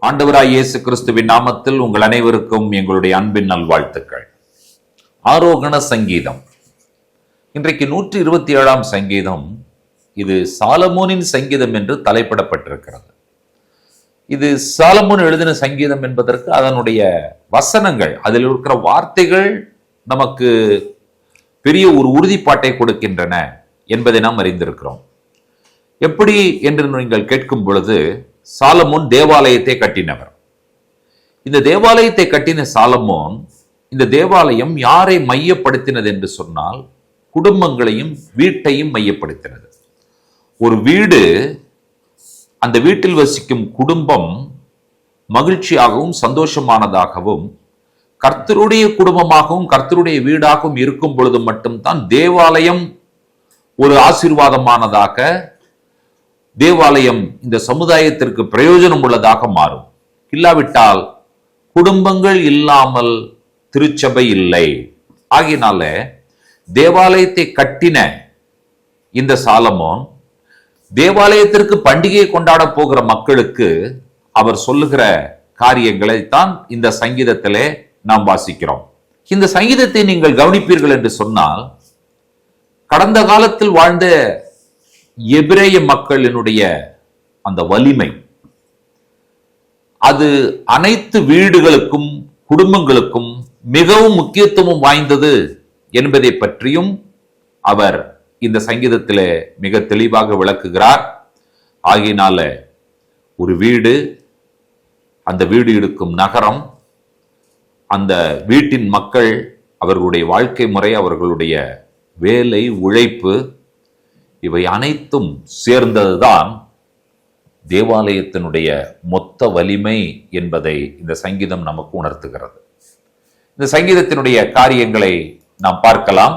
ஆண்டவராய் இயேசு கிறிஸ்துவின் நாமத்தில் உங்கள் அனைவருக்கும் எங்களுடைய அன்பின் நல்வாழ்த்துக்கள். ஆரோகண சங்கீதம். இன்றைக்கு 127ஆம் சங்கீதம். இது சாலமோனின் சங்கீதம் என்று தலைப்பிடப்பட்டிருக்கிறது. இது சாலமோன் எழுதின சங்கீதம் என்பதற்கு அதனுடைய வசனங்கள், அதில் இருக்கிற வார்த்தைகள் நமக்கு பெரிய ஒரு உறுதிப்பாட்டை கொடுக்கின்றன என்பதை நாம் அறிந்திருக்கிறோம். எப்படி என்று நீங்கள் கேட்கும் பொழுது, சாலமோன் தேவாலயத்தை கட்டினவர். இந்த தேவாலயத்தை கட்டின சாலமோன், இந்த தேவாலயம் யாரை மையப்படுத்தினது என்று சொன்னால், குடும்பங்களையும் வீட்டையும் மையப்படுத்தினது. ஒரு வீடு, அந்த வீட்டில் வசிக்கும் குடும்பம் மகிழ்ச்சியாகவும் சந்தோஷமானதாகவும் கர்த்தருடைய குடும்பமாகவும் கர்த்தருடைய வீடாகவும் இருக்கும் பொழுது மட்டும்தான் தேவாலயம் ஒரு ஆசீர்வாதமானதாக, தேவாலயம் இந்த சமுதாயத்திற்கு பிரயோஜனம் உள்ளதாக மாறும். இல்லாவிட்டால் குடும்பங்கள் இல்லாமல் திருச்சபை இல்லை. ஆகினால தேவாலயத்தை கட்டின இந்த சாலமோன், தேவாலயத்திற்கு பண்டிகையை கொண்டாட போகிற மக்களுக்கு அவர் சொல்லுகிற காரியங்களை தான் இந்த சங்கீதத்திலே நாம் வாசிக்கிறோம். இந்த சங்கீதத்தை நீங்கள் கவனிப்பீர்கள் என்று சொன்னால், கடந்த காலத்தில் வாழ்ந்த எபிரேய மக்களினுடைய அந்த வலிமை, அது அனைத்து வீடுகளுக்கும் குடும்பங்களுக்கும் மிகவும் முக்கியத்துவம் வாய்ந்தது என்பதை பற்றியும் அவர் இந்த சங்கீதத்திலே மிக தெளிவாக விளக்குகிறார். ஆகையினால ஒரு வீடு, அந்த வீடு இருக்கும் நகரம், அந்த வீட்டின் மக்கள், அவர்களுடைய வாழ்க்கை முறை, அவர்களுடைய வேலை, உழைப்பு, இவை அனைத்தும் சேர்ந்ததுதான் தேவாலயத்தினுடைய மொத்த வலிமை என்பதை இந்த சங்கீதம் நமக்கு உணர்த்துகிறது. இந்த சங்கீதத்தினுடைய காரியங்களை நாம் பார்க்கலாம்.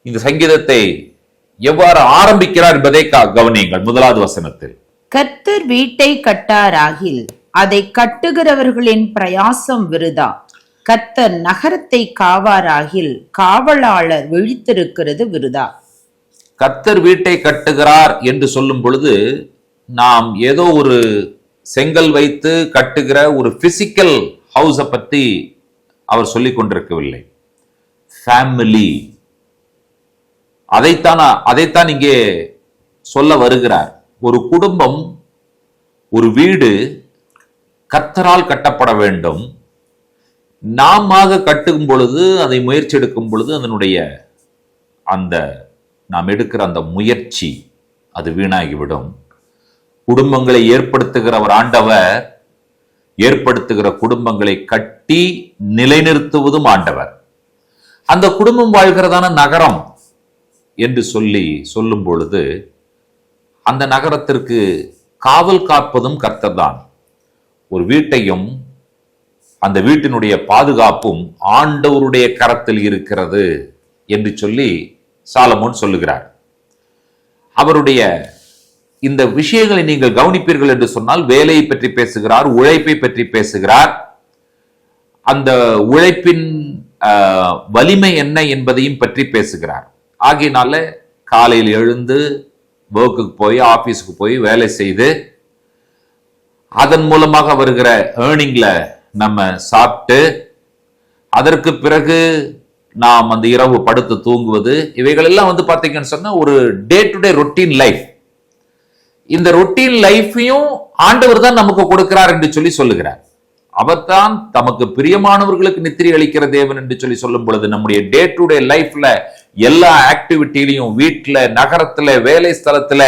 இந்த சங்கீதத்தை எவ்வாறு ஆரம்பிக்கிறார் என்பதை கவனியுங்கள். முதலாவது வசனத்தில், கர்த்தர் வீட்டை கட்டாராகில் அதை கட்டுகிறவர்களின் பிரயாசம் விருதா. கர்த்தர் நகரத்தை காவாராகில் காவலாளர் விழித்திருக்கிறது விருதா. கர்த்தர் வீட்டை கட்டுகிறார் என்று சொல்லும் பொழுது, நாம் ஏதோ ஒரு செங்கல் வைத்து கட்டுகிற ஒரு பிசிக்கல் ஹவுஸை பற்றி அவர் கொண்டிருக்கவில்லை. ஃபேமிலி, அதைத்தான் இங்கே சொல்ல வருகிறார். ஒரு குடும்பம், ஒரு வீடு கர்த்தரால் கட்டப்பட வேண்டும். நாம கட்டும் பொழுது, அதை முயற்சி எடுக்கும் பொழுது, அதனுடைய நாம் எடுக்கிற அந்த முயற்சி அது வீணாகிவிடும். குடும்பங்களை ஏற்படுத்துகிறவர் ஆண்டவர், ஏற்படுத்துகிற குடும்பங்களை கட்டி நிலைநிறுத்துவதும் ஆண்டவர். அந்த குடும்பம் வாழ்கிறதான நகரம் என்று சொல்லும் பொழுது, அந்த நகரத்திற்கு காவல் காப்பதும் கர்த்தர் தான். ஒரு வீட்டையும் அந்த வீட்டினுடைய பாதுகாப்பும் ஆண்டவருடைய கரத்தில் இருக்கிறது என்று சொல்லி சாலமோன் சொல்லுகிறார். அவருடைய இந்த விஷயங்களை நீங்கள் கவனிப்பீர்கள் என்று சொன்னால், வேலையை பற்றி பேசுகிறார், உழைப்பை பற்றி பேசுகிறார், அந்த உழைப்பின் வலிமை என்ன என்பதையும் பற்றி பேசுகிறார். ஆகையினால காலையில் எழுந்து ஒர்க்குக்கு போய், ஆபீஸுக்கு போய் வேலை செய்து, அதன் மூலமாக வருகிற ஏர்னிங்ல நம்ம சாப்பிட்டு, அதற்கு பிறகு நாம் அந்த இரவு படுத்து தூங்குவது, இவைகள் எல்லாம் பாத்தீங்கன்னு சொன்னா ஒரு day to day routine life. இந்த ரொட்டீன் லைஃபையும் ஆண்டவர் தான் நமக்கு கொடுக்கிறார் என்று சொல்லுகிறார். அவர்தான் தமக்கு பிரியமானவர்களுக்கு நித்திரை அளிக்கிற தேவன் என்று சொல்லும் பொழுது, நம்முடைய டே டு டே லைஃப்ல எல்லா ஆக்டிவிட்டிலையும், வீட்டுல, நகரத்துல, வேலை ஸ்தலத்துல,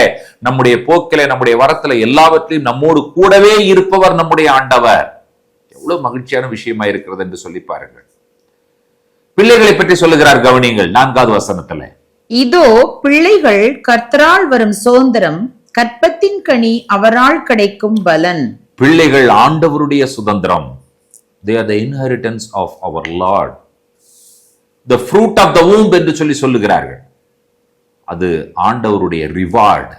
நம்முடைய போக்கில, நம்முடைய வரத்துல, எல்லாவற்றிலும் நம்மோடு கூடவே இருப்பவர் நம்முடைய ஆண்டவர். எவ்வளவு மகிழ்ச்சியான விஷயமா இருக்கிறது என்று சொல்லி பாருங்கள். பிள்ளைகளை பற்றி சொல்லுகிறார், கவனியங்கள். 4வது வசனத்துல, இதோ பிள்ளைகள் கர்த்தரால் வரும் சுதந்திரம், கற்பத்தின் கனி அவரால் கிடைக்கும் பலன். பிள்ளைகள் ஆண்டவருடைய சுதந்திரம். They are the inheritance of our Lord. The fruit of the womb என்று சொல்லுகிறார்கள். அது ஆண்டவருடைய ரிவார்ட்,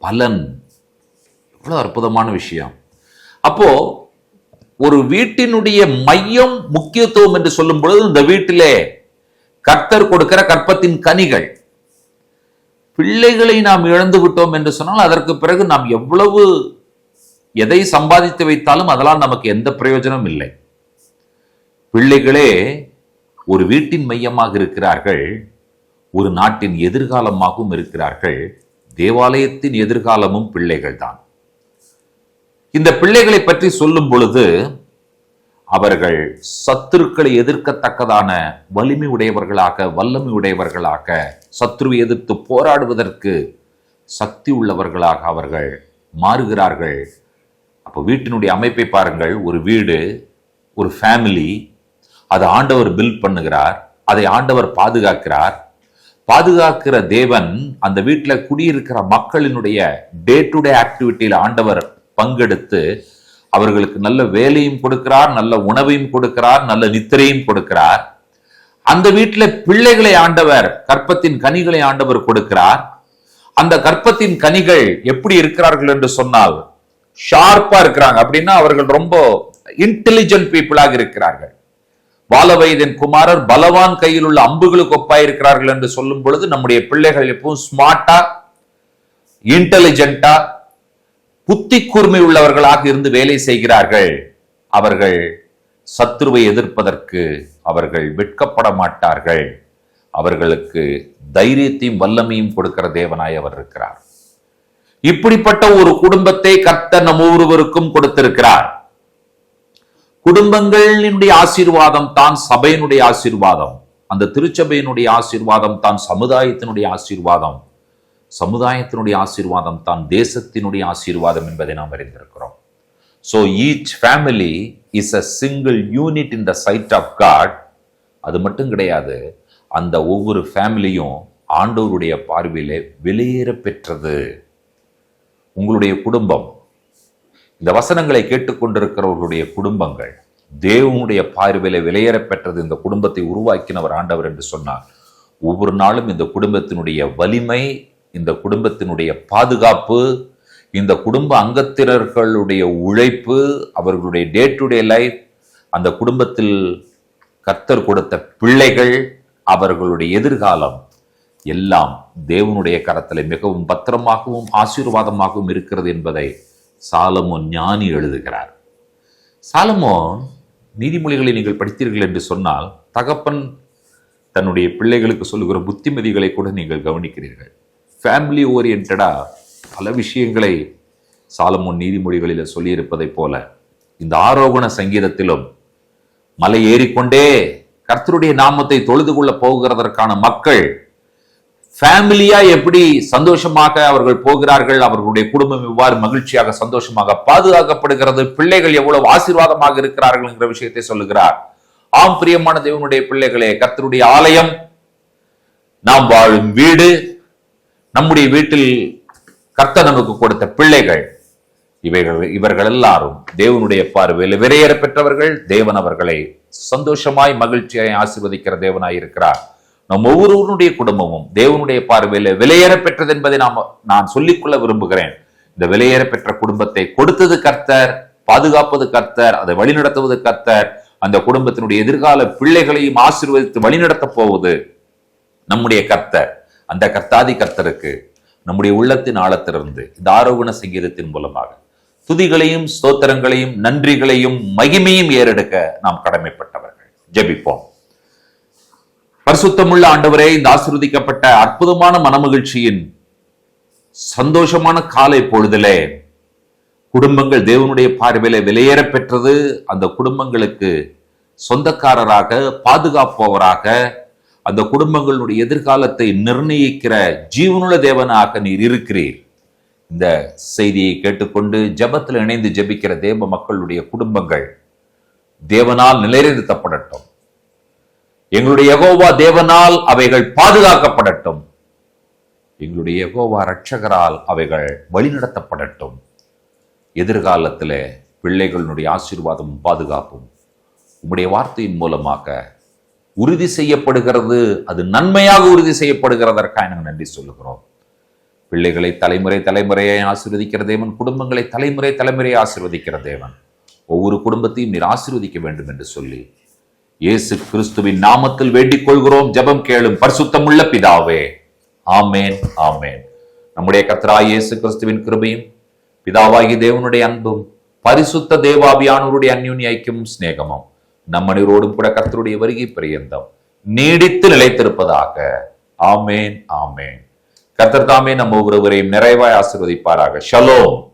பலன். எவ்வளவு அற்புதமான விஷயம். அப்போ ஒரு வீட்டினுடைய மையம், முக்கியத்துவம் என்று சொல்லும் பொழுது, இந்த வீட்டிலே கர்த்தர் கொடுக்கிற கற்பத்தின் கனிகள். பிள்ளைகளை நாம் இழந்து விட்டோம் என்று சொன்னால், அதற்கு பிறகு நாம் எவ்வளவு எதை சம்பாதித்து வைத்தாலும் அதனால் நமக்கு எந்த பிரயோஜனமும் இல்லை. பிள்ளைகளே ஒரு வீட்டின் மையமாக இருக்கிறார்கள், ஒரு நாட்டின் எதிர்காலமாகவும் இருக்கிறார்கள். தேவாலயத்தின் எதிர்காலமும் பிள்ளைகள் தான். இந்த பிள்ளைகளை பற்றி சொல்லும் பொழுது அவர்கள் சத்துருக்களை எதிர்க்கத்தக்கதான வலிமை உடையவர்களாக, வல்லமை உடையவர்களாக, சத்துருவை எதிர்த்து போராடுவதற்கு சக்தி உள்ளவர்களாக அவர்கள் மாறுகிறார்கள். அப்போ வீட்டினுடைய அமைப்பை பாருங்கள். ஒரு வீடு, ஒரு ஃபேமிலி, அதை ஆண்டவர் பில்ட் பண்ணுகிறார், அதை ஆண்டவர் பாதுகாக்கிறார். பாதுகாக்கிற தேவன் அந்த வீட்டில் குடியிருக்கிற மக்களினுடைய டே டு டே ஆக்டிவிட்டியில் ஆண்டவர் பங்கெடுத்து அவர்களுக்கு நல்ல வேலையும் கொடுக்கிறார், நல்ல உணவையும் கொடுக்கிறார், நல்ல நித்திரையும் கொடுக்கிறார். அந்த வீட்டில் பிள்ளைகளை ஆண்டவர், கற்பத்தின் கனிகளை ஆண்டவர் கொடுக்கிறார். அந்த கற்பத்தின் கனிகள் எப்படி இருக்கிறார்கள் என்று சொன்னால் ஷார்ப்பா இருக்கிறாங்க. அப்படின்னா அவர்கள் ரொம்ப இன்டெலிஜென்ட் பீப்புளாக இருக்கிறார்கள். வாலவயதின் குமாரர் பலவான் கையில் உள்ள அம்புகளுக்கு ஒப்பாயிருக்கிறார்கள் என்று சொல்லும் பொழுது நம்முடைய பிள்ளைகள் எப்பவும் ஸ்மார்ட்டா, இன்டெலிஜென்டா, புத்தி கூர்மை உள்ளவர்களாக இருந்து வேலை செய்கிறார்கள். அவர்கள் சத்துருவை எதிர்ப்பதற்கு அவர்கள் வெட்கப்பட மாட்டார்கள். அவர்களுக்கு தைரியத்தையும் வல்லமையும் கொடுக்கிற தேவனாய் அவர் இருக்கிறார். இப்படிப்பட்ட ஒரு குடும்பத்தை கர்த்தர் நம் ஒவ்வொருவருக்கும் கொடுத்திருக்கிறார். குடும்பங்களினுடைய ஆசீர்வாதம் தான் சபையினுடைய ஆசீர்வாதம். அந்த திருச்சபையினுடைய ஆசீர்வாதம் தான் சமுதாயத்தினுடைய ஆசீர்வாதம். சமுதாயத்தினுடைய ஆசீர்வாதம் தான் தேசத்தினுடைய ஆசீர்வாதம் என்பதை நாம் அறிந்திருக்கிறோம். So each family is a single unit in the sight of God. அது மட்டும் கிடையாது, அந்த ஒவ்வொரு ஃபேமிலியும் ஆண்டவருடைய பார்வையிலே வெளியேற பெற்றது. உங்களுடைய குடும்பம், இந்த வசனங்களை கேட்டுக்கொண்டிருக்கிறவர்களுடைய குடும்பங்கள் தேவனுடைய பார்வையிலே வெளியேற பெற்றது. இந்த குடும்பத்தை உருவாக்கினவர் ஆண்டவர் என்று சொன்னார். ஒவ்வொரு நாளும் இந்த குடும்பத்தினுடைய வலிமை, இந்த குடும்பத்தினுடைய பாதுகாப்பு, இந்த குடும்ப அங்கத்தினர்களுடைய உழைப்பு, அவர்களுடைய டே டு டே லைஃப், அந்த குடும்பத்தில் கர்த்தர் கொடுத்த பிள்ளைகள், அவர்களுடைய எதிர்காலம் எல்லாம் தேவனுடைய கரத்தில் மிகவும் பத்திரமாகவும் ஆசீர்வாதமாகவும் இருக்கிறது என்பதை சாலமோன் ஞானி எழுதுகிறார். சாலமோன் நீதிமொழிகளை நீங்கள் படித்தீர்கள் என்று சொன்னால் தகப்பன் தன்னுடைய பிள்ளைகளுக்கு சொல்லுகிற புத்திமதிகளை கூட நீங்கள் கவனிக்கிறீர்கள். ஃபேமிலி ஓரியன்டா பல விஷயங்களை சாலமோன் நீதிமொழிகளில் சொல்லியிருப்பதை போல இந்த ஆரோகண சங்கீதத்திலும் மலை ஏறிக்கொண்டே கர்த்தருடைய நாமத்தை தொழுது கொள்ள போகிறதற்கான மக்கள் ஃபேமிலியா எப்படி சந்தோஷமாக அவர்கள் போகிறார்கள், அவர்களுடைய குடும்பம் எவ்வாறு மகிழ்ச்சியாக சந்தோஷமாக பாதுகாக்கப்படுகிறது, பிள்ளைகள் எவ்வளவு ஆசீர்வாதமாக இருக்கிறார்கள் என்கிற விஷயத்தை சொல்லுகிறார். ஆம் பிரியமான தேவனுடைய பிள்ளைகளே, கர்த்தருடைய ஆலயம், நாம் வாழும் வீடு, நம்முடைய வீட்டில் கர்த்தர் நமக்கு கொடுத்த பிள்ளைகள், இவர்கள் எல்லாரும் தேவனுடைய பார்வையில் விரையேற பெற்றவர்கள். தேவன் அவர்களை சந்தோஷமாய் மகிழ்ச்சியாய் ஆசீர்வதிக்கிற தேவனாய் இருக்கிறார். நம் ஒவ்வொருவருடைய குடும்பமும் தேவனுடைய பார்வையில் விலையேற பெற்றது என்பதை நான் சொல்லிக்கொள்ள விரும்புகிறேன். இந்த விலையேற பெற்ற குடும்பத்தை கொடுத்தது கர்த்தர், பாதுகாப்பது கர்த்தர், அதை வழிநடத்துவது கர்த்தர். அந்த குடும்பத்தினுடைய எதிர்கால பிள்ளைகளையும் ஆசீர்வதித்து வழிநடத்த போவது நம்முடைய கர்த்தர். அந்த கர்த்தாதி கர்த்தருக்கு நம்முடைய உள்ளத்தின் ஆழத்திலிருந்து இந்த ஆரோகண சங்கீதத்தின் மூலமாக துதிகளையும் ஸ்தோத்திரங்களையும் நன்றிகளையும் மகிமையும் ஏறெடுக்க நாம் கடமைப்பட்டவர்கள். ஜெபிப்போம். பரிசுத்தமுள்ள ஆண்டவரே, இந்த ஆசீர்வதிக்கப்பட்ட அற்புதமான மனமகிழ்ச்சியின் சந்தோஷமான காலை பொழுதிலே குடும்பங்கள் தேவனுடைய பார்வையில விலையேற பெற்றது. அந்த குடும்பங்களுக்கு சொந்தக்காரராக, பாதுகாப்பவராக, அந்த குடும்பங்களுடைய எதிர்காலத்தை நிர்ணயிக்கிற ஜீவனுள்ள தேவனாக நீர் இருக்கிறீர். இந்த செய்தியை கேட்டுக்கொண்டு ஜெபத்தில் இணைந்து ஜெபிக்கிற தேவ மக்களுடைய குடும்பங்கள் தேவனால் நிலைநிறுத்தப்படட்டும். எங்களுடைய யெகோவா தேவனால் அவைகள் பாதுகாக்கப்படட்டும். எங்களுடைய யெகோவா இரட்சகரால் அவைகள் வழிநடத்தப்படட்டும். எதிர்காலத்திலே பிள்ளைகளுடைய ஆசீர்வாதமும் பாதுகாப்பும் உம்முடைய வார்த்தையின் மூலமாக உறுதி செய்யப்படுகிறது. அது நன்மையாக உறுதி செய்யப்படுகிறதற்காக நாங்கள் நன்றி சொல்லுகிறோம். பிள்ளைகளை தலைமுறை தலைமுறையை ஆசீர்வதிக்கிற தேவன், குடும்பங்களை தலைமுறை தலைமுறையை ஆசீர்வதிக்கிற தேவன், ஒவ்வொரு குடும்பத்தையும் நீர் ஆசீர்வதிக்க வேண்டும் என்று சொல்லி இயேசு கிறிஸ்துவின் நாமத்தில் வேண்டிக் கொள்கிறோம். ஜெபம் கேளும் பரிசுத்தமுள்ள பிதாவே. ஆமேன், ஆமேன். நம்முடைய கர்த்தராகிய இயேசு கிறிஸ்துவின் கிருபையும் பிதாவாகி தேவனுடைய அன்பும் பரிசுத்த தேவாபியானவருடைய அந்யுன்ய ஐக்கியமும் சிநேகமும் நம்மனோடும் கூட கர்த்தருடைய வருகை பரியந்தம் நீடித்து நிலைத்திருப்பதாக. ஆமேன் ஆமேன். கர்த்தர் தாமே நம்ம ஒவ்வொருவரையும் நிறைவாய் ஆசீர்வதிப்பாராக. ஷலோம்.